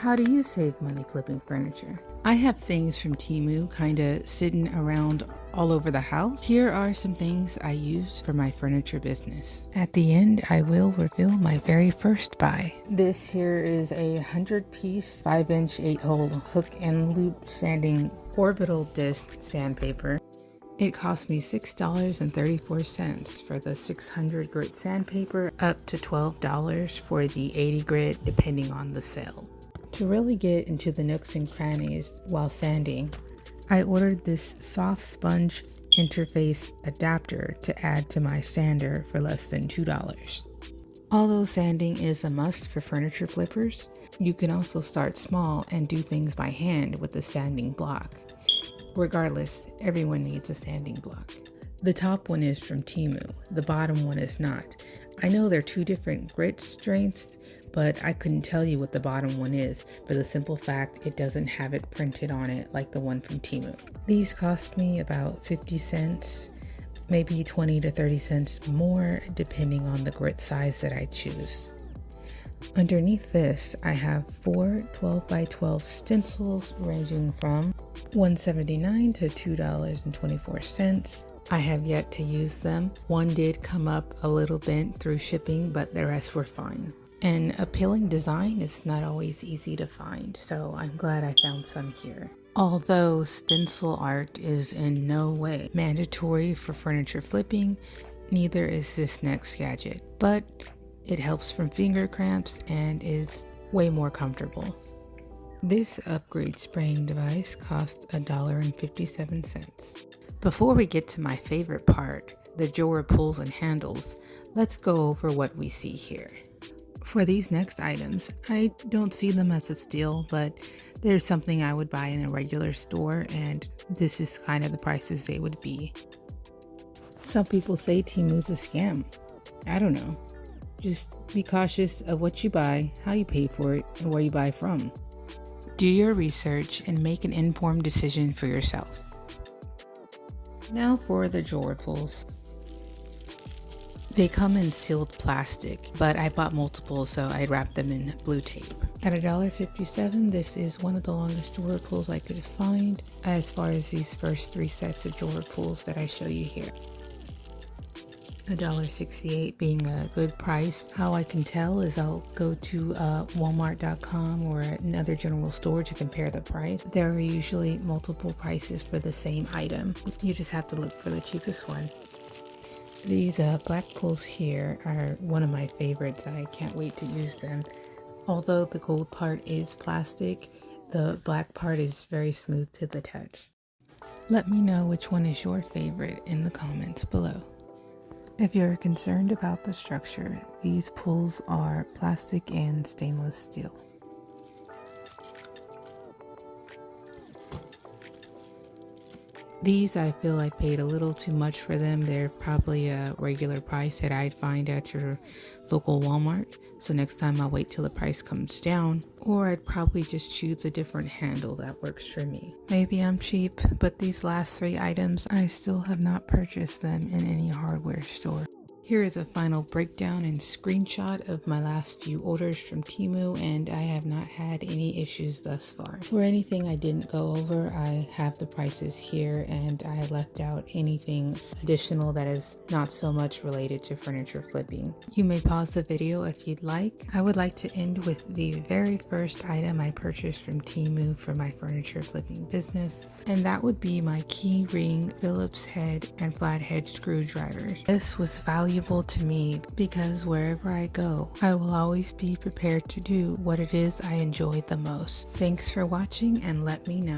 How do you save money flipping furniture? I have things from TEMU kinda sitting around all over the house. Here are some things I use for my furniture business. At the end, I will reveal my very first buy. This here is a 100-piece 5-inch 8-hole hook and loop sanding orbital disc sandpaper. It cost me $6.34 for the 600 grit sandpaper, up to $12 for the 80 grit depending on the sale. To really get into the nooks and crannies while sanding, I ordered this soft sponge interface adapter to add to my sander for less than $2. Although sanding is a must for furniture flippers, you can also start small and do things by hand with the sanding block. Regardless, everyone needs a sanding block. The top one is from TEMU, the bottom one is not. I know they're two different grit strengths, but I couldn't tell you what the bottom one is for the simple fact it doesn't have it printed on it like the one from TEMU. These cost me about 50 cents, maybe 20 to 30 cents more depending on the grit size that I choose. Underneath this, I have 4 12x12 stencils ranging from $1.79 to $2.24. I have yet to use them. One did come up a little bent through shipping, but the rest were fine. An appealing design is not always easy to find, so I'm glad I found some here. Although stencil art is in no way mandatory for furniture flipping, neither is this next gadget, but it helps from finger cramps and is way more comfortable. This upgrade spraying device costs $1.57. Before we get to my favorite part, the drawer pulls and handles, let's go over what we see here. For these next items, I don't see them as a steal, but there's something I would buy in a regular store, and this is kind of the prices they would be. Some people say TEMU's a scam. I don't know. Just be cautious of what you buy, how you pay for it, and where you buy from. Do your research and make an informed decision for yourself. Now for the drawer pulls. They come in sealed plastic, but I bought multiple, so I wrapped them in blue tape. At $1.57, this is one of the longest drawer pulls I could find as far as these first 3 sets of drawer pulls that I show you here. $1.68 being a good price. How I can tell is I'll go to Walmart.com or another general store to compare the price. There are usually multiple prices for the same item. You just have to look for the cheapest one. These black pulls here are one of my favorites. I can't wait to use them. Although the gold part is plastic, the black part is very smooth to the touch. Let me know which one is your favorite in the comments below. If you're concerned about the structure, these pulls are plastic and stainless steel. These, I feel I paid a little too much for them. They're probably a regular price that I'd find at your local Walmart. So next time I'll wait till the price comes down, or I'd probably just choose a different handle that works for me. Maybe I'm cheap, but these last 3 items, I still have not purchased them in any hardware store. Here is a final breakdown and screenshot of my last few orders from TEMU, and I have not had any issues thus far. For anything I didn't go over, I have the prices here, and I left out anything additional that is not so much related to furniture flipping. You may pause the video if you'd like. I would like to end with the very first item I purchased from TEMU for my furniture flipping business, and that would be my key ring, Phillips head, and flathead screwdrivers. This was valuable to me because wherever I go, I will always be prepared to do what it is I enjoy the most. Thanks for watching, and let me know